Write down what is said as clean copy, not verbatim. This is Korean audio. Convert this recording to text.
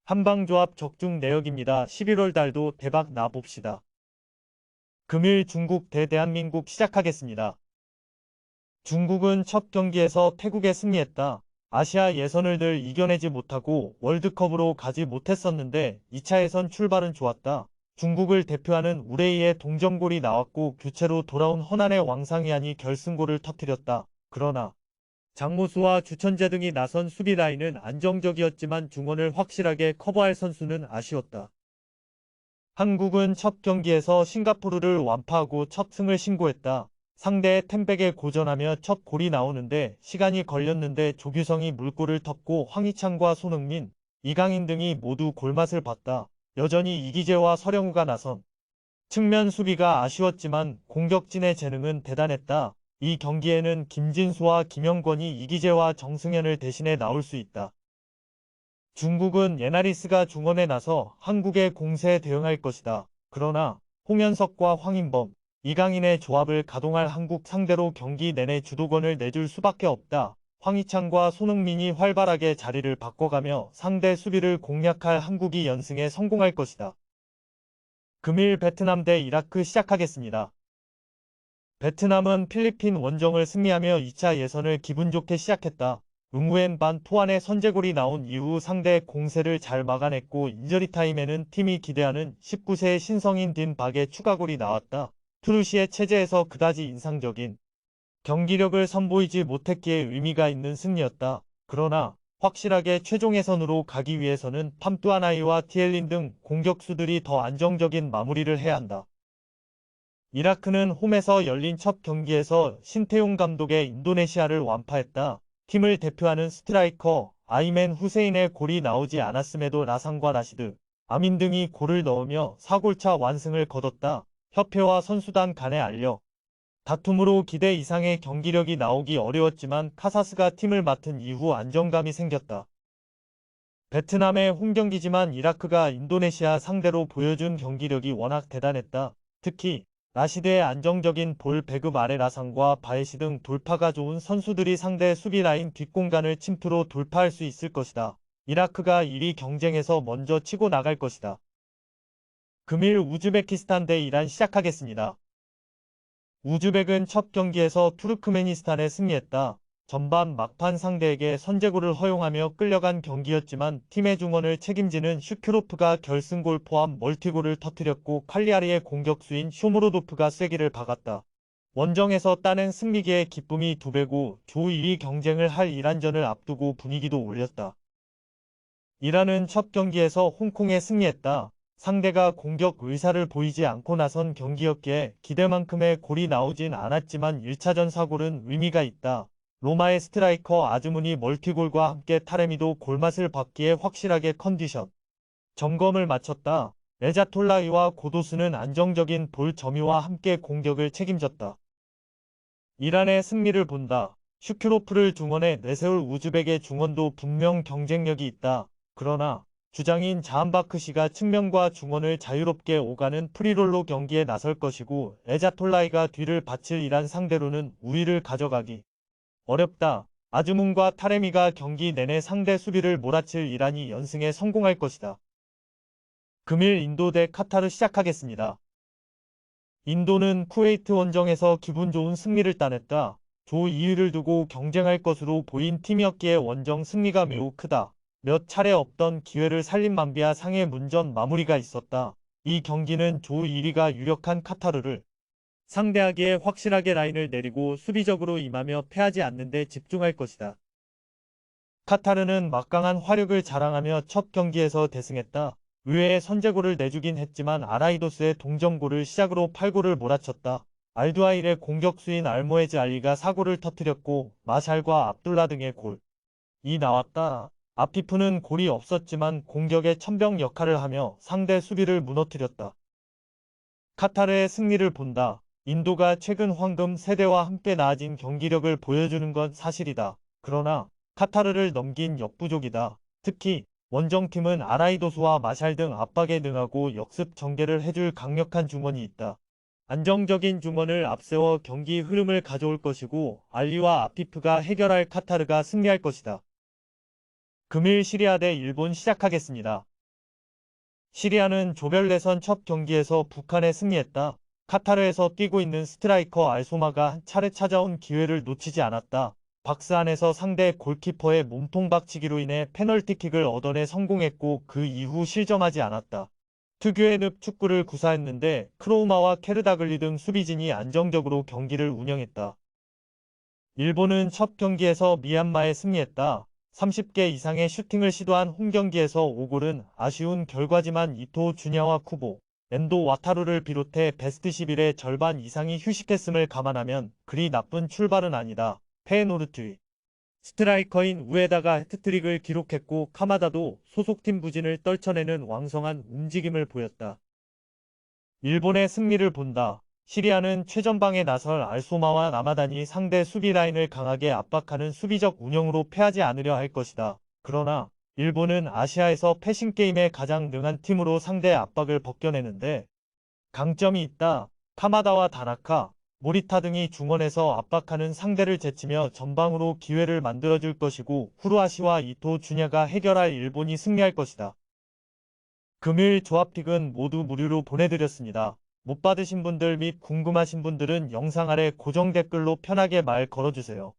한방조합 적중 내역입니다. 11월 달도 대박 나봅시다. 금일 중국 대 대한민국 시작하겠습니다. 중국은 첫 경기에서 태국에 승리했다. 아시아 예선을 늘 이겨내지 못하고 월드컵으로 가지 못했었는데 2차 예선 출발은 좋았다. 중국을 대표하는 우레이의 동점골이 나왔고 교체로 돌아온 허난의 왕상이안이 결승골을 터뜨렸다. 그러나 장모수와 주천재 등이 나선 수비 라인은 안정적이었지만 중원을 확실하게 커버할 선수는 아쉬웠다. 한국은 첫 경기에서 싱가포르를 완파하고 첫 승을 신고했다. 상대의 템백에 고전하며 첫 골이 나오는데 시간이 걸렸는데 조규성이 물골을 덮고 황희찬과 손흥민, 이강인 등이 모두 골맛을 봤다. 여전히 이기재와 서령우가 나선 측면 수비가 아쉬웠지만 공격진의 재능은 대단했다. 이 경기에는 김진수와 김영권이 이기재와 정승현을 대신해 나올 수 있다. 중국은 예나리스가 중원에 나서 한국의 공세에 대응할 것이다. 그러나 홍현석과 황인범, 이강인의 조합을 가동할 한국 상대로 경기 내내 주도권을 내줄 수밖에 없다. 황희찬과 손흥민이 활발하게 자리를 바꿔가며 상대 수비를 공략할 한국이 연승에 성공할 것이다. 금일 베트남 대 이라크 시작하겠습니다. 베트남은 필리핀 원정을 승리하며 2차 예선을 기분 좋게 시작했다. 응우엔 반 토안의 선제골이 나온 이후 상대의 공세를 잘 막아냈고 인저리 타임에는 팀이 기대하는 19세의 신성인 딘 박의 추가골이 나왔다. 투르시의 체제에서 그다지 인상적인 경기력을 선보이지 못했기에 의미가 있는 승리였다. 그러나 확실하게 최종 예선으로 가기 위해서는 팜뚜아나이와 티엘린 등 공격수들이 더 안정적인 마무리를 해야 한다. 이라크는 홈에서 열린 첫 경기에서 신태용 감독의 인도네시아를 완파했다. 팀을 대표하는 스트라이커 아이맨 후세인의 골이 나오지 않았음에도 라상과 라시드, 아민 등이 골을 넣으며 4골차 완승을 거뒀다. 협회와 선수단 간에 알려 다툼으로 기대 이상의 경기력이 나오기 어려웠지만 카사스가 팀을 맡은 이후 안정감이 생겼다. 베트남의 홈경기지만 이라크가 인도네시아 상대로 보여준 경기력이 워낙 대단했다. 특히 라시드의 안정적인 볼 배급 아래 라상과 바에시 등 돌파가 좋은 선수들이 상대 수비 라인 뒷공간을 침투로 돌파할 수 있을 것이다. 이라크가 1위 경쟁에서 먼저 치고 나갈 것이다. 금일 우즈베키스탄 대 이란 시작하겠습니다. 우즈벡은 첫 경기에서 투르크메니스탄에 승리했다. 전반 막판 상대에게 선제골을 허용하며 끌려간 경기였지만 팀의 중원을 책임지는 슈큐로프가 결승골 포함 멀티골을 터뜨렸고 칼리아리의 공격수인 쇼무로도프가 쐐기를 박았다. 원정에서 따낸 승리기의 기쁨이 2배고 조 2위 경쟁을 할 이란전을 앞두고 분위기도 올렸다. 이란은 첫 경기에서 홍콩에 승리했다. 상대가 공격 의사를 보이지 않고 나선 경기였기에 기대만큼의 골이 나오진 않았지만 1차전 사골은 의미가 있다. 로마의 스트라이커 아즈문이 멀티골과 함께 타레미도 골맛을 봤기에 확실하게 컨디션 점검을 마쳤다. 레자톨라이와 고도스는 안정적인 볼 점유와 함께 공격을 책임졌다. 이란의 승리를 본다. 슈큐로프를 중원에 내세울 우즈벡의 중원도 분명 경쟁력이 있다. 그러나 주장인 자한바크시가 측면과 중원을 자유롭게 오가는 프리롤로 경기에 나설 것이고 레자톨라이가 뒤를 받칠 이란 상대로는 우위를 가져가기 어렵다. 아즈문과 타레미가 경기 내내 상대 수비를 몰아칠 이란이 연승에 성공할 것이다. 금일 인도 대 카타르 시작하겠습니다. 인도는 쿠웨이트 원정에서 기분 좋은 승리를 따냈다. 조 2위를 두고 경쟁할 것으로 보인 팀이었기에 원정 승리가 매우 크다. 몇 차례 없던 기회를 살린 만비아 상의 문전 마무리가 있었다. 이 경기는 조 1위가 유력한 카타르를 상대하기에 확실하게 라인을 내리고 수비적으로 임하며 패하지 않는 데 집중할 것이다. 카타르는 막강한 화력을 자랑하며 첫 경기에서 대승했다. 의외의 선제골을 내주긴 했지만 아라이도스의 동점골을 시작으로 8골을 몰아쳤다. 알두아일의 공격수인 알모에즈 알리가 4골을 터뜨렸고 마샬과 압둘라 등의 골이 나왔다. 아피프는 골이 없었지만 공격의 천병 역할을 하며 상대 수비를 무너뜨렸다. 카타르의 승리를 본다. 인도가 최근 황금 세대와 함께 나아진 경기력을 보여주는 건 사실이다. 그러나 카타르를 넘긴 역부족이다. 특히 원정팀은 아라이도스와 마샬 등 압박에 능하고 역습 전개를 해줄 강력한 중원이 있다. 안정적인 중원을 앞세워 경기 흐름을 가져올 것이고 알리와 아피프가 해결할 카타르가 승리할 것이다. 금일 시리아 대 일본 시작하겠습니다. 시리아는 조별 예선 첫 경기에서 북한에 승리했다. 카타르에서 뛰고 있는 스트라이커 알소마가 한 차례 찾아온 기회를 놓치지 않았다. 박스 안에서 상대 골키퍼의 몸통 박치기로 인해 페널티킥을 얻어내 성공했고 그 이후 실점하지 않았다. 특유의 늪 축구를 구사했는데 크로우마와 케르다글리 등 수비진이 안정적으로 경기를 운영했다. 일본은 첫 경기에서 미얀마에 승리했다. 30개 이상의 슈팅을 시도한 홈경기에서 5골은 아쉬운 결과지만 이토 주냐와 쿠보, 엔도 와타루를 비롯해 베스트 11의 절반 이상이 휴식했음을 감안하면 그리 나쁜 출발은 아니다. 페에노르트의 스트라이커인 우에다가 해트트릭을 기록했고 카마다도 소속팀 부진을 떨쳐내는 왕성한 움직임을 보였다. 일본의 승리를 본다. 시리아는 최전방에 나설 알소마와 라마단이 상대 수비 라인을 강하게 압박하는 수비적 운영으로 패하지 않으려 할 것이다. 그러나 일본은 아시아에서 패싱게임에 가장 능한 팀으로 상대의 압박을 벗겨내는데 강점이 있다. 카마다와 다나카, 모리타 등이 중원에서 압박하는 상대를 제치며 전방으로 기회를 만들어줄 것이고 후루아시와 이토 주냐가 해결할 일본이 승리할 것이다. 금일 조합픽은 모두 무료로 보내드렸습니다. 못 받으신 분들 및 궁금하신 분들은 영상 아래 고정 댓글로 편하게 말 걸어주세요.